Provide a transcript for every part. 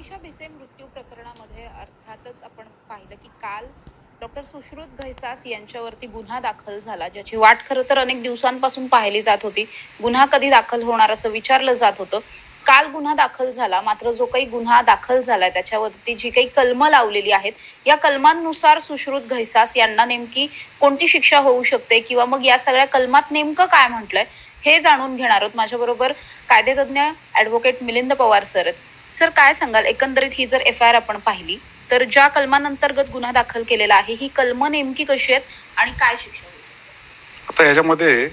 मनीषा भिसे मृत्यू प्रकरणामध्ये अर्थातच आपण पाहिलं की काल डॉक्टर सुश्रुत घैसास यांच्यावरती गुन्हा दाखल झाला, ज्याची वाट खरं तर अनेक दिवसांपासून पाहिली जात होती. गुन्हा कधी दाखल होणार असं विचारलं जात होतं. काल गुन्हा दाखल झाला, मात्र जो काही गुन्हा दाखल झालाय त्याच्यावरती जी काही कलमं लावलेली आहेत, या कलमांनुसार सुश्रुत घैसास यांना नेमकी कोणती शिक्षा होऊ शकते किंवा मग या सगळ्या कलमात नेमकं काय म्हटलंय हे जाणून घेणार आहोत. माझ्याबरोबर कायदेतज्ञ ॲडव्होकेट मिलिंद पवार सर आहेत. सर, काय सांगाल, एकंदरीत ही जर FIR आपण पाहिली तर ज्या कलमांतर्गत गुन्हा दाखल केलेला आहे, ही कलमं नेमकी कशी आहेत आणि काय शिक्षा होईल? आता याच्यामध्ये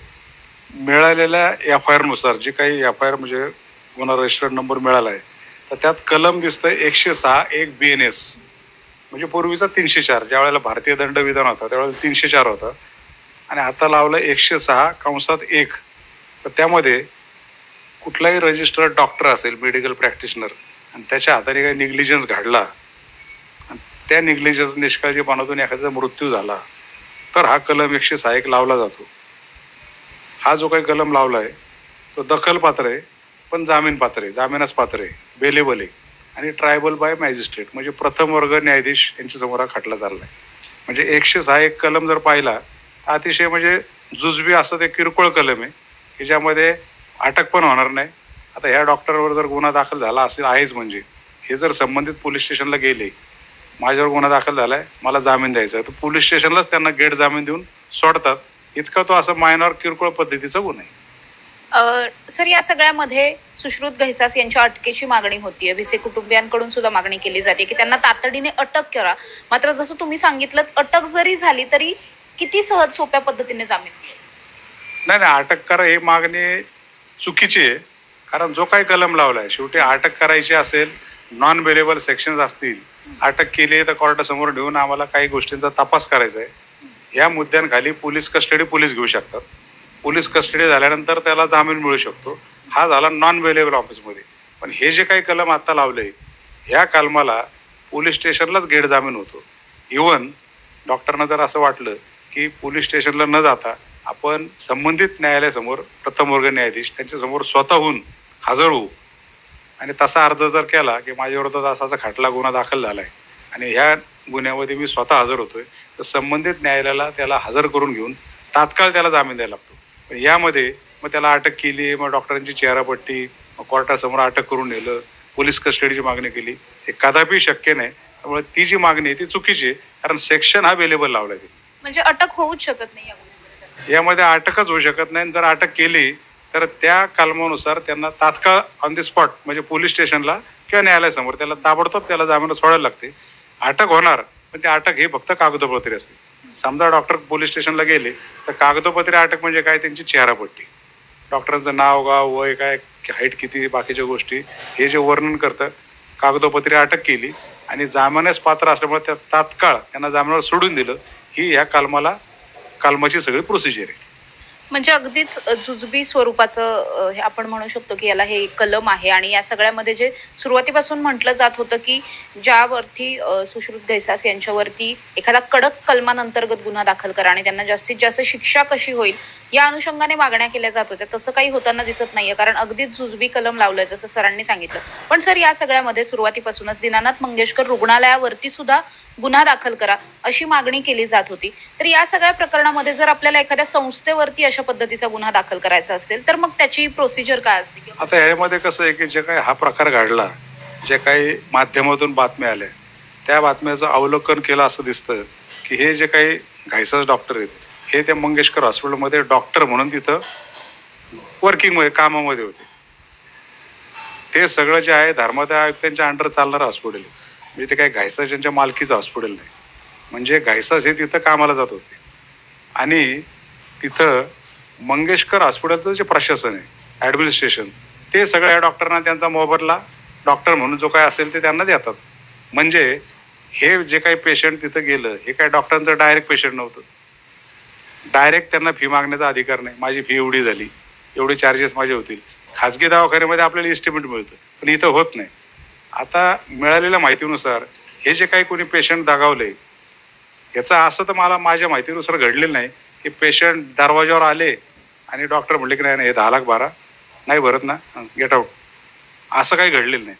मिळालेल्या FIR नुसार जी काही FIR म्हणजे गुन्हा रजिस्टर्ड नंबर मिळाला आहे, तर त्यात कलम दिसतंय 106 1 BNS, म्हणजे पूर्वीचा 304. ज्या वेळेला भारतीय दंडविधान होता त्यावेळेला 304 होता आणि आता लावलं 106(1). तर त्यामध्ये कुठलाही रजिस्टर्ड डॉक्टर असेल, मेडिकल प्रॅक्टिशनर, आणि त्याच्या हाताने काही निग्लिजन्स घडला आणि त्या निग्लिजन्स निष्काळजीपणातून एखाद्याचा मृत्यू झाला तर हा कलम 106(1) लावला जातो. हा जो काही कलम लावला आहे तो दखलपात्र आहे, पण जामीन पात्र आहे, जामिनास पात्र आहे, बेलेबल आहे आणि ट्रायबल बाय मॅजिस्ट्रेट म्हणजे प्रथम वर्ग न्यायाधीश यांच्यासमोर हा खटला चालला आहे. म्हणजे 106(1) कलम जर पाहिला अतिशय म्हणजे जुजबी असं ते किरकोळ कलम आहे की ज्यामध्ये अटक पण होणार नाही. आता ह्या डॉक्टरवर जर गुन्हा दाखल झाला असेल आहेच, म्हणजे हे जर संबंधित पोलीस स्टेशनला गेले, माझ्यावर गुन्हा दाखल झालाय, मला जामीन द्यायचा आहे, तर पोलीस स्टेशनलाच त्यांना गेट जामीन देऊन सोडतात. इतका तो असं मायनॉर किरकोळ पद्धतीचा गुन्हा आहे. सर, या सगळ्यामध्ये सुश्रुत घैसास यांच्या अटकेची मागणी होतीये. भिसे कुटुंबियांकडून सुद्धा मागणी केली जाते की त्यांना तातडीने अटक करा. मात्र जसं तुम्ही सांगितलं, अटक जरी झाली तरी किती सहज सोप्या पद्धतीने जामीन मिळेल? नाही, अटक करा ही मागणी चुकीची आहे. कारण जो काही कलम लावलाय, शेवटी अटक करायची असेल, नॉन बेलेबल सेक्शन्स असतील, अटक केली तर कोर्टासमोर नेऊन आम्हाला काही गोष्टींचा तपास करायचा आहे. या मुद्द्यांखाली पोलीस कस्टडी पोलीस घेऊ शकतात. पोलीस कस्टडी झाल्यानंतर त्याला जामीन मिळू शकतो. हा झाला नॉन बेलेबल ऑफिसमध्ये. पण हे जे काही कलम आता लावले, ह्या कलमाला पोलीस स्टेशनलाच गेट जामीन होतो. इव्हन डॉक्टरना जर असं वाटलं की पोलीस स्टेशनला न जाता आपण संबंधित न्यायालयासमोर प्रथम वर्ग न्यायाधीश त्यांच्यासमोर स्वतःहून हजर होऊ आणि तसा अर्ज जर केला की माझ्या विरोधात असा खटला गुन्हा दाखल झाला आहे आणि ह्या गुन्ह्यामध्ये मी स्वतः हजर होतोय, तर संबंधित न्यायालयाला त्याला हजर करून घेऊन तात्काळ त्याला जामीन द्यायला लागतो. पण यामध्ये मग त्याला अटक केली, मग डॉक्टरांची चेहरापट्टी, मग कोर्टासमोर अटक करून नेलं, पोलीस कस्टडीची मागणी केली, हे कदापि शक्य नाही. त्यामुळे ती जी मागणी आहे ती चुकीची आहे, कारण सेक्शन हा अवेलेबल लावला आहे. म्हणजे अटक होऊच शकत नाही या गुन्ह्यामध्ये? यामध्ये अटकच होऊ शकत नाही. जर अटक केली तर त्या कलमानुसार त्यांना तात्काळ ऑन द स्पॉट म्हणजे पोलीस स्टेशनला किंवा न्यायालयासमोर त्याला ताबडतोब त्याला जामीन सोडायला लागते. अटक होणार, पण ते अटक हे फक्त कागदोपत्री असते. समजा डॉक्टर पोलीस स्टेशनला गेले तर कागदोपत्री अटक म्हणजे काय, त्यांची चेहरापट्टी, डॉक्टरांचं नाव, गाव, वय काय, हाईट किती, बाकीच्या गोष्टी हे जे वर्णन करतं, कागदोपत्री अटक केली आणि जामिनास पात्र असल्यामुळे त्या तात्काळ त्यांना जामिनावर सोडून दिलं, ही ह्या कलमाची सगळी प्रोसिजर आहे. म्हणजे अगदीच जुजबी स्वरूपाचं हे आपण म्हणू शकतो की याला हे कलम आहे. आणि या सगळ्यामध्ये जे सुरुवातीपासून म्हटलं जात होतं की ज्यावरती सुश्रुत घैसास यांच्यावरती एखादा कडक कलमांतर्गत गुन्हा दाखल करा आणि त्यांना जास्तीत जास्त शिक्षा कशी होईल या अनुषंगाने मागण्या केल्या जात होत्या, तसं काही होताना दिसत नाहीये, कारण अगदीच जुजबी कलम लावलंय जसं सरांनी सांगितलं. पण सर, या सगळ्यामध्ये सुरुवातीपासूनच दीनानाथ मंगेशकर रुग्णालयावरती सुद्धा गुन्हा दाखल करा अशी मागणी केली जात होती. तर या सगळ्या प्रकरणामध्ये जर आपल्याला एखाद्या संस्थेवरती अशा पद्धतीचा गुन्हा दाखल करायचा असेल तर मग त्याची प्रोसिजर काय असते? आता यामध्ये कसं आहे की जे काही हा प्रकार घडला, जे काही माध्यमातून बातम्या आल्या, त्या बातम्याचं अवलोकन केलं असं दिसतं की हे जे काही घायसास डॉक्टर आहेत हे त्या मंगेशकर हॉस्पिटलमध्ये डॉक्टर म्हणून तिथं वर्किंगमध्ये कामामध्ये होते. ते सगळं जे आहे धर्मादाय आयुक्तांच्या अंडर चालणारं हॉस्पिटल आहे. म्हणजे ते काही घायसास यांच्या मालकीचं हॉस्पिटल नाही. म्हणजे घायसास हे तिथं कामाला जात होते आणि तिथं मंगेशकर हॉस्पिटलचं जे प्रशासन आहे, ॲडमिनिस्ट्रेशन, ते सगळ्या डॉक्टरांना त्यांचा मोबदला डॉक्टर म्हणून जो काय असेल ते त्यांना देतात. म्हणजे हे जे काही पेशंट तिथं गेलं हे काय डॉक्टरांचं डायरेक्ट पेशंट नव्हतं. डायरेक्ट त्यांना फी मागण्याचा अधिकार नाही. माझी फी एवढी झाली, एवढे चार्जेस माझे होतील. खाजगी दवाखान्यामध्ये आपल्याला एस्टिमेट मिळतं, पण इथं होत नाही. आता मिळालेल्या माहितीनुसार हे जे काही कोणी पेशंट दगावले, याचं असं तर मला माझ्या माहितीनुसार घडलेलं नाही की पेशंट दरवाजावर आले आणि डॉक्टर म्हणले की नाही हे 10 लाख भरा, नाही भरत ना, गेट आउट, असं काही घडलेलं नाही.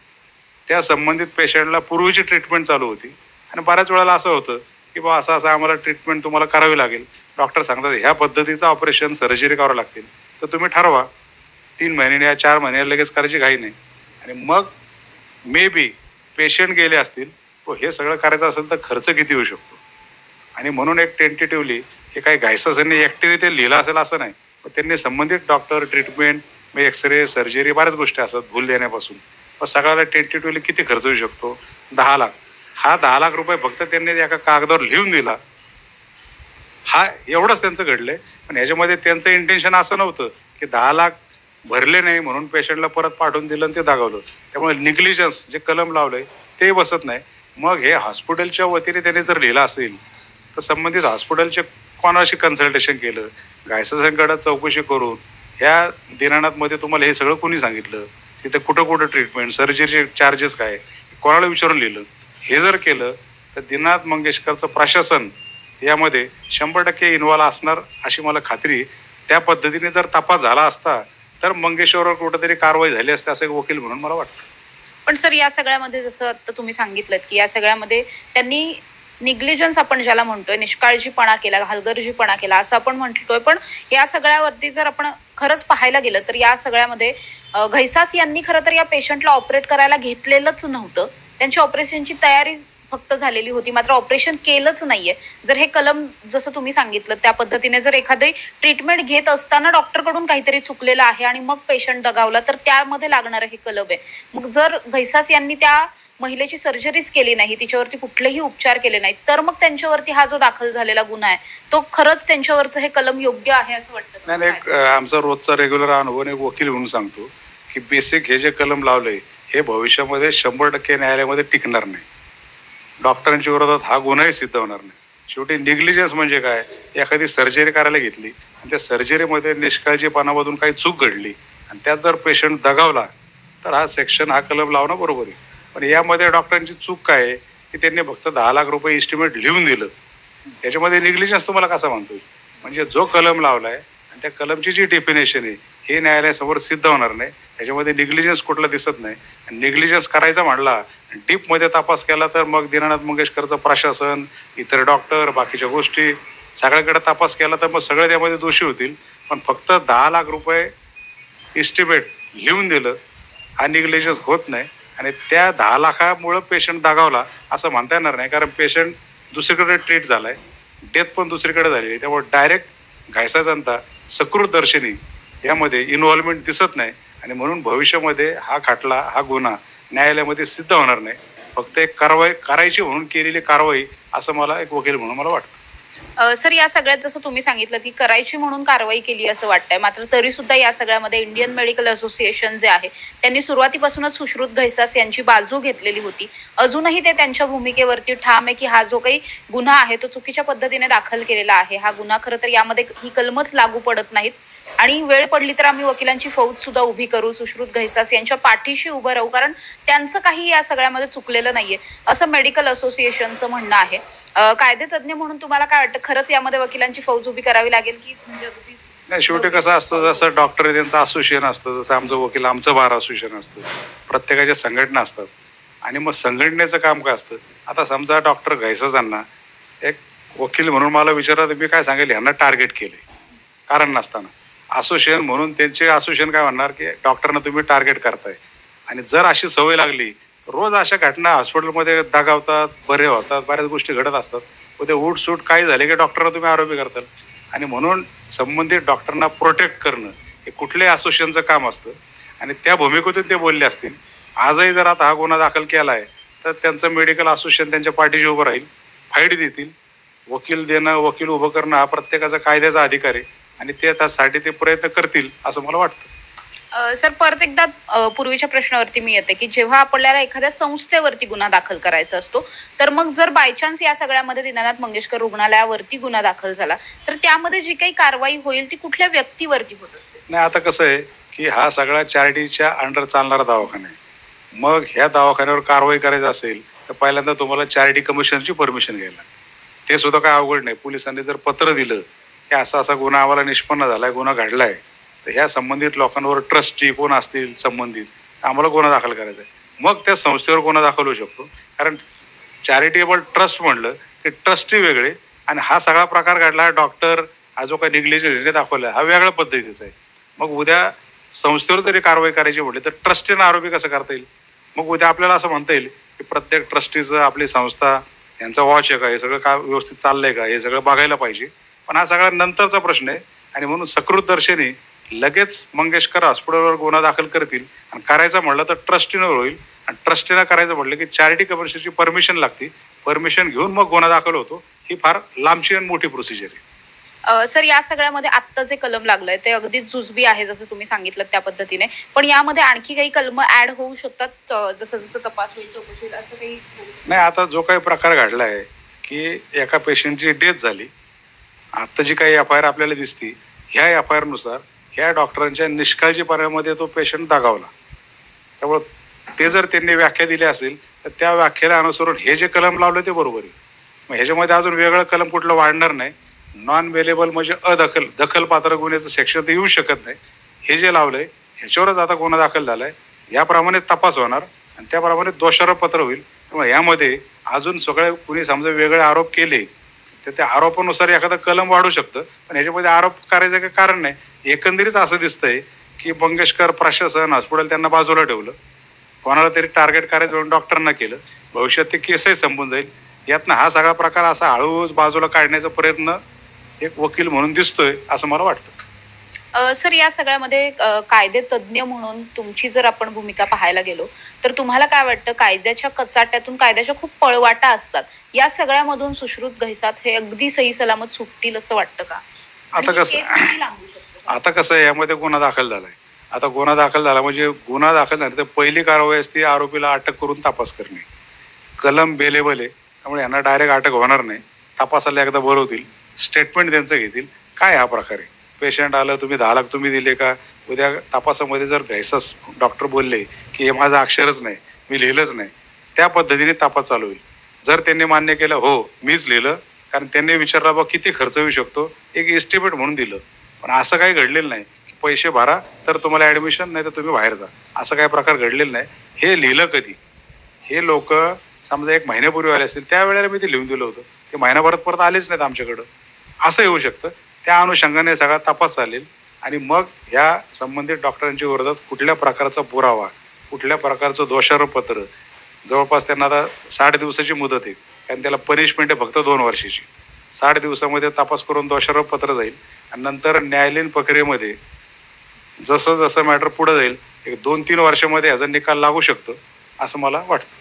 त्या संबंधित पेशंटला पूर्वीची ट्रीटमेंट चालू होती आणि बऱ्याच वेळेला असं होतं की बा असं असं आम्हाला ट्रीटमेंट तुम्हाला करावी लागेल. डॉक्टर सांगतात ह्या पद्धतीचं ऑपरेशन सर्जरी करावं लागतील, तर तुम्ही ठरवा. 3 महिन्याने या 4 महिन्याला लगेच करायची घाई नाही. आणि मग मे बी पेशंट गेले असतील, तो हे सगळं करायचं असेल तर खर्च किती होऊ शकतो. आणि म्हणून एक टेंटेटिव्हली हे काही घायसासांनी एकटे ते लिहिलं असेल असं नाही, पण त्यांनी संबंधित डॉक्टर ट्रीटमेंट मग एक्सरे सर्जरी बऱ्याच गोष्टी असतात भूल देण्यापासून. पण सगळ्याला टेंटेटिव्हली किती खर्च होऊ शकतो? 10 लाख. हा 10 लाख रुपये फक्त त्यांनी एका कागदावर लिहून दिला. हा एवढंच त्यांचं घडलंय. पण ह्याच्यामध्ये त्यांचं इंटेन्शन असं नव्हतं की 10 लाख भरले नाही म्हणून पेशंटला परत पाठवून दिलं आणि ते दाखवलं. त्यामुळे निग्लिजन्स जे कलम लावलंय ते बसत नाही. मग हे हॉस्पिटलच्या वतीने त्यांनी जर लिहिलं असेल तर संबंधित हॉस्पिटलचे कोणाशी कन्सल्टेशन केलं, घायसासांकडे चौकशी करून ह्या दिनानाथमध्ये तुम्हाला हे सगळं कोणी सांगितलं, तिथे कुठं कुठं ट्रीटमेंट सर्जरीचे चार्जेस काय, कोणाला विचारून लिहिलं, हे जर केलं तर दीनानाथ मंगेशकरचं प्रशासन यामध्ये 100% इन्व्हॉल्व असणार अशी मला खात्री. त्या पद्धतीने जर तपास झाला असता तर मंगेशवरवर कुठेतरी कारवाई झाली असते असं एक वकील म्हणून मला वाटतं. पण सर या सगळ्यामध्ये जसं आता तुम्ही सांगितलं की या सगळ्यामध्ये त्यांनी निग्लिजन्स आपण ज्याला म्हणतोय, निष्काळजीपणा केला, हलगर्जीपणा केला असं आपण म्हणतोय. पण या सगळ्यावरती जर आपण खरंच पाहायला गेलं तर या सगळ्यामध्ये घैसास यांनी खरं तर या पेशंटला ऑपरेट करायला घेतलेलंच नव्हतं. त्यांची ऑपरेशनची तयारी फक्त झालेली होती, मात्र ऑपरेशन केलंच नाहीये. जर हे कलम जसं तुम्ही सांगितलं त्या पद्धतीने जर एखादी ट्रीटमेंट घेत असताना डॉक्टरकडून काहीतरी चुकलेलं आहे आणि मग पेशंट दगावला तर त्यामध्ये लागणारं हे कलम आहे. मग जर घैसास यांनी त्या महिलेची सर्जरीच केली नाही, तिच्यावरती कुठलेही उपचार केले नाहीत, तर मग त्यांच्यावरती हा जो दाखल झालेला गुन्हा आहे तो खरंच त्यांच्यावरचं हे कलम योग्य आहे असं वाटतं? नाही, एक आमचा रोजचा रेग्युलर अनुभव एक वकील म्हणून सांगतो की बेसिक हे जे कलम लावले हे भविष्यामध्ये 100% न्यायालयामध्ये टिकणार नाही. डॉक्टरांच्या विरोधात हा गुन्हाही सिद्ध होणार नाही. शेवटी निग्लिजन्स म्हणजे काय, एखादी सर्जरी करायला घेतली आणि त्या सर्जरीमध्ये निष्काळजीपणामधून काही चूक घडली आणि त्यात जर पेशंट दगावला तर हा सेक्शन हा कलम लावणं बरोबर आहे. पण यामध्ये डॉक्टरांची चूक काय आहे की त्यांनी फक्त 10 लाख रुपये इस्टिमेट लिहून दिलं. याच्यामध्ये निग्लिजन्स तुम्हाला कसा म्हणतो? म्हणजे जो कलम लावलाय आणि त्या कलमची जी डेफिनेशन आहे हे न्यायालयासमोर सिद्ध होणार नाही. त्याच्यामध्ये निग्लिजन्स कुठला दिसत नाही. निग्लिजन्स करायचा म्हणला डीपमध्ये तपास केला तर मग दीनानाथ मंगेशकरचं प्रशासन, इतर डॉक्टर, बाकीच्या गोष्टी सगळ्याकडे तपास केला तर मग सगळे त्यामध्ये दोषी होतील. पण फक्त 10 लाख रुपये इस्टिमेट लिहून दिलं हा निग्लिजन्स होत नाही. आणि त्या 10 लाखामुळं पेशंट दगावला असं म्हणता येणार नाही, कारण पेशंट दुसरीकडे ट्रीट झालाय, डेथ पण दुसरीकडे झालेली आहे. त्यामुळे डायरेक्ट घायसा जनता सकृतदर्शनी यामध्ये इन्व्हॉल्वमेंट दिसत नाही. आणि म्हणून भविष्यामध्ये हा खटला हा गुन्हा न्यायालयामध्ये सिद्ध होणार नाही. फक्त एक कारवाई करायची म्हणून केलेली कारवाई असं मला एक वकील म्हणून मला वाटतं. सर या सगळ्यात जसं तुम्ही सांगितलं की करायची म्हणून कारवाई केली असं वाटतंय, मात्र तरी सुद्धा या सगळ्यामध्ये इंडियन मेडिकल असोसिएशन जे आहे त्यांनी सुरुवातीपासूनच सुश्रुत घैसास यांची बाजू घेतलेली होती. अजूनही ते त्यांच्या भूमिकेवरती ठाम आहे की हा जो काही गुन्हा आहे तो चुकीच्या पद्धतीने दाखल केलेला आहे. हा गुन्हा खरं तर यामध्ये ही कलमच लागू पडत नाहीत आणि वेळ पडली तर आम्ही वकिलांची फौज सुद्धा उभी करू, सुश्रुत घैसास यांच्या पाठीशी उभं राहू, कारण त्यांचं काही या सगळ्यामध्ये चुकलेलं नाहीये असं मेडिकल असोसिएशनचं म्हणणं आहे. कायदे तज्ज्ञ म्हणून तुम्हाला काय वाटतं, खरंच यामध्ये वकिलांची फौज उभी करावी लागेल की म्हणजे अगदीच? नाही, शेवटी कसं असतं, जसं डॉक्टर आहे त्यांचं असोसिएशन असतं, जसं आमचं वकील आमचं बार असोसिएशन असतं, प्रत्येकाच्या संघटना असतात. आणि मग संघटनेचं काम काय असतं? आता समजा डॉक्टर घैसासांना एक वकील म्हणून मला विचारलं तर मी काय सांगेल, ह्यांना टार्गेट केले कारण नसताना. असोसिएशन म्हणून त्यांचे असोसिएशन काय म्हणणार की डॉक्टरना तुम्ही टार्गेट करताय. आणि जर अशी सवय लागली, रोज अशा घटना हॉस्पिटलमध्ये दगावतात, बरे होतात, बऱ्याच गोष्टी घडत असतात, उद्या उठसूट काही झाले की डॉक्टरना तुम्ही आरोपी करताल. आणि म्हणून संबंधित डॉक्टरना प्रोटेक्ट करणं हे कुठल्याही असोसिएशनचं काम असतं. आणि त्या भूमिकेतून ते बोलले असतील. आजही जर आता हा गुन्हा दाखल केला आहे तर त्यांचं मेडिकल असोसिएशन त्यांच्या पाठीशी उभं राहील, फाईट देतील. वकील देणं, वकील उभं करणं हा प्रत्येकाचा कायद्याचा अधिकार आहे आणि ते त्यासाठी ते प्रयत्न करतील असं मला वाटतं. सर परत एकदा पूर्वीच्या प्रश्नावरती मी येते की जेव्हा आपल्याला एखाद्या संस्थेवरती गुन्हा दाखल करायचा असतो तर मग जर बायचान्स या सगळ्यामध्ये दीनानाथ मंगेशकर रुग्णालयावरती गुन्हा दाखल झाला तर त्यामध्ये जी काही कारवाई होईल ती कुठल्या व्यक्तीवरती होत असते? नाही, आता कसं आहे की हा सगळा चॅरिटीच्या अंडर चालणारा दवाखाना आहे. मग ह्या दवाखान्यावर कारवाई करायची असेल तर पहिल्यांदा तुम्हाला चॅरिटी कमिशनरची परमिशन घ्यायला. ते सुद्धा काय अवघड नाही. पोलिसांनी जर पत्र दिलं की असा असा गुन्हा आम्हाला निष्पन्न झालाय, गुन्हा घडलाय, तर ह्या संबंधित लोकांवर ट्रस्टी कोण असतील संबंधित, आम्हाला गुन्हा दाखल करायचा आहे. मग त्या संस्थेवर गुन्हा दाखल होऊ शकतो. कारण चॅरिटेबल ट्रस्ट म्हणलं की ट्रस्टी वेगळे आणि हा सगळा प्रकार घडला डॉक्टर हा जो काही निग्लिजन्स दाखवला हा वेगळ्या पद्धतीचा आहे. मग उद्या संस्थेवर जरी कारवाई करायची म्हटली तर ट्रस्टीनं आरोपी कसं करता येईल? मग उद्या आपल्याला असं म्हणता येईल की प्रत्येक ट्रस्टीचं आपली संस्था यांचा वॉच आहे का, हे सगळं का व्यवस्थित चाललंय का, हे सगळं बघायला पाहिजे. पण हा सगळा नंतरचा प्रश्न आहे आणि म्हणून सकृतदर्शनी लगेच मंगेशकर हॉस्पिटलवर गुन्हा दाखल करतील आणि करायचं म्हणलं तर ट्रस्टीनं होईल आणि ट्रस्टीनं करायचं म्हटलं की चॅरिटी कमिशनची परमिशन लागते. परमिशन घेऊन मग गुन्हा दाखल होतो. ही फार लांबची आणि मोठी प्रोसिजर आहे. सर, या सगळ्यामध्ये आत्ता जे कलम लागलंय ते अगदीच जुजबी आहे जसं तुम्ही सांगितलं त्या पद्धतीने, पण यामध्ये आणखी काही कलम ऍड होऊ शकतात जसं जसं तपास होईल चौकशी होईल असं काही? नाही, आता जो काही प्रकार घडला आहे की एका पेशंटची डेथ झाली, आता जी काही एफ आय आर आपल्याला दिसती ह्या एफ आय आर नुसार ह्या डॉक्टरांच्या निष्काळजीपणामध्ये तो पेशंट दगावला. त्यामुळं ते जर त्यांनी व्याख्या दिली असेल तर त्या व्याख्येला अनुसरून हे जे कलम लावलं ते बरोबर आहे. मग ह्याच्यामध्ये अजून वेगळं कलम कुठलं वाढणार नाही. नॉन वेलेबल म्हणजे दखलपात्र गुन्ह्याचं सेक्शन तर येऊ शकत नाही. हे जे लावलंय ह्याच्यावरच आता गुन्हा दाखल झालाय. याप्रमाणे तपास होणार आणि त्याप्रमाणे दोषारोपपत्र होईल. त्यामुळे यामध्ये अजून सगळे कुणी समजा वेगळे आरोप केले तर त्या आरोपानुसार एखादा कलम वाढू शकतं. पण ह्याच्यामध्ये आरोप करायचं काही कारण नाही. एकंदरीत असं दिसतंय की मंगेशकर प्रशासन हॉस्पिटल त्यांना बाजूला ठेवलं, कोणाला तरी टार्गेट करायचं म्हणून डॉक्टरांना केलं. भविष्यात ते केसही संपून जाईल. यातनं हा सगळा प्रकार असा हळूहळू बाजूला काढण्याचा प्रयत्न एक वकील म्हणून दिसतोय असं मला वाटतं. सर, या सगळ्यामध्ये कायदे तज्ज्ञ म्हणून तुमची जर आपण भूमिका पाहायला गेलो तर तुम्हाला काय वाटतं, कायद्याच्या कचाट्यातून कायद्याच्या खूप पळवाटा असतात, या सगळ्यामधून सुश्रुत घैसात हे अगदी सही सलामत सुटतील असं वाटतं का? आता कसं आहे, यामध्ये गुन्हा दाखल झालाय. आता गुन्हा दाखल झाला म्हणजे गुन्हा दाखल झाला तर पहिली कारवाई असते आरोपीला अटक करून तपास करणे. कलम बेलेबल आहे त्यामुळे यांना डायरेक्ट अटक होणार नाही. तपासाला एकदा बोलवतील, स्टेटमेंट त्यांचं घेतील, काय हा प्रकार आहे. पेशंट आलं, तुम्ही 10 लाख तुम्ही दिले का? उद्या तपासामध्ये जर घैसास डॉक्टर बोलले की हे माझं अक्षरच नाही, मी लिहिलंच नाही, त्या पद्धतीने तपास चालू होईल. जर त्यांनी मान्य केलं हो मीच लिहिलं, कारण त्यांनी विचारला बा किती खर्च येऊ शकतो, एक एस्टिमेट म्हणून दिलं. पण असं काही घडलेलं नाही की पैसे भरा तर तुम्हाला ॲडमिशन, नाही तर तुम्ही बाहेर जा, असं काही प्रकार घडलेला नाही. हे लिहिलं कधी? हे लोक समजा 1 महिन्यापूर्वी आले असतील त्यावेळेला मी ते लिहून दिलं होतं, ते महिनाभरात परत आलेच नाहीत आमच्याकडं, असं येऊ शकतं. त्या अनुषंगाने सगळा तपास चालेल आणि मग ह्या संबंधित डॉक्टरांच्या विरोधात कुठल्या प्रकारचा पुरावा, कुठल्या प्रकारचं दोषारोपपत्र, जवळपास त्यांना आता 60 दिवसाची मुदत आहे, कारण त्याला पनिशमेंट आहे फक्त 2 वर्षाची. 60 दिवसामध्ये तपास करून दोषारोपपत्र जाईल आणि नंतर न्यायालयीन प्रक्रियेमध्ये जसं जसं मॅटर पुढे जाईल 1-2-3 वर्षामध्ये याचा निकाल लागू शकतो असं मला वाटतं.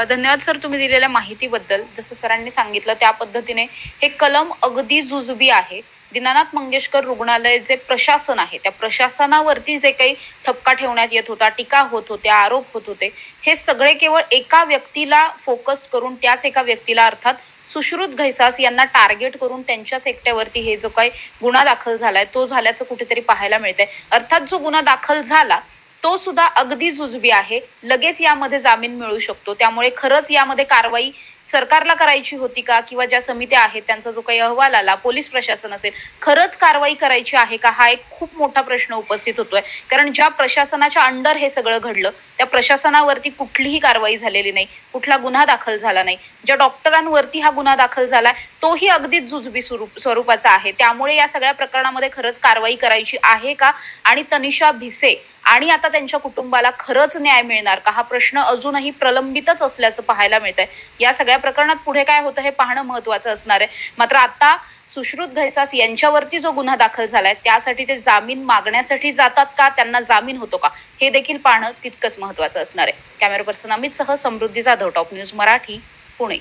धन्यवाद सर, तुम्ही दिलेल्या माहितीबद्दल. जसं सरांनी सांगितलं त्या पद्धतीने हे कलम अगदी जुजबी आहे. दीनानाथ मंगेशकर रुग्णालय जे प्रशासन आहे त्या प्रशासनावरती जे काही ठपका ठेवण्यात येत होता, टीका होत होत्या, आरोप होत होते, हे सगळे केवळ एका व्यक्तीला फोकस करून, त्याच एका व्यक्तीला अर्थात सुश्रुत घैसास यांना टार्गेट करून त्यांच्याच एकट्यावरती हे जो काही गुन्हा दाखल झालाय तो झाल्याचं कुठेतरी पाहायला मिळतंय. अर्थात जो गुन्हा दाखल झाला तो सुद्धा अगदी जुजबी आहे. लगेच यामध्ये जामीन मिळू शकतो. त्यामुळे खरंच यामध्ये कारवाई सरकारला करायची होती का, किंवा ज्या समित्या आहेत त्यांचा जो काही अहवाल आला, पोलीस प्रशासन असेल, खरंच कारवाई करायची आहे का, हा एक खूप मोठा प्रश्न उपस्थित होतोय. कारण ज्या प्रशासनाच्या अंडर हे सगळं घडलं त्या प्रशासनावरती कुठलीही कारवाई झालेली नाही, कुठला गुन्हा दाखल झाला नाही. ज्या डॉक्टरांवरती हा गुन्हा दाखल झालाय तोही अगदीच जुजबी स्वरूपाचा आहे. त्यामुळे या सगळ्या प्रकरणामध्ये खरंच कारवाई करायची आहे का, आणि तनिषा भिसे आणि आता त्यांच्या कुटुंबाला खरंच न्याय मिळणार का, हा प्रश्न अजूनही प्रलंबितच असल्याचं पाहायला मिळतंय. या सगळ्या प्रकरणात पुढे काय होतं हे पाहणं महत्वाचं असणार आहे. मात्र आता सुश्रुत घैसास यांच्यावरती जो गुन्हा दाखल झालाय त्यासाठी ते जामीन मागण्यासाठी जातात का, त्यांना जामीन होतो का, हे देखील पाहणं तितकंच महत्वाचं असणार आहे. कॅमेरा पर्सन अमित सह समृद्धी जाधव, टॉप न्यूज मराठी, पुणे.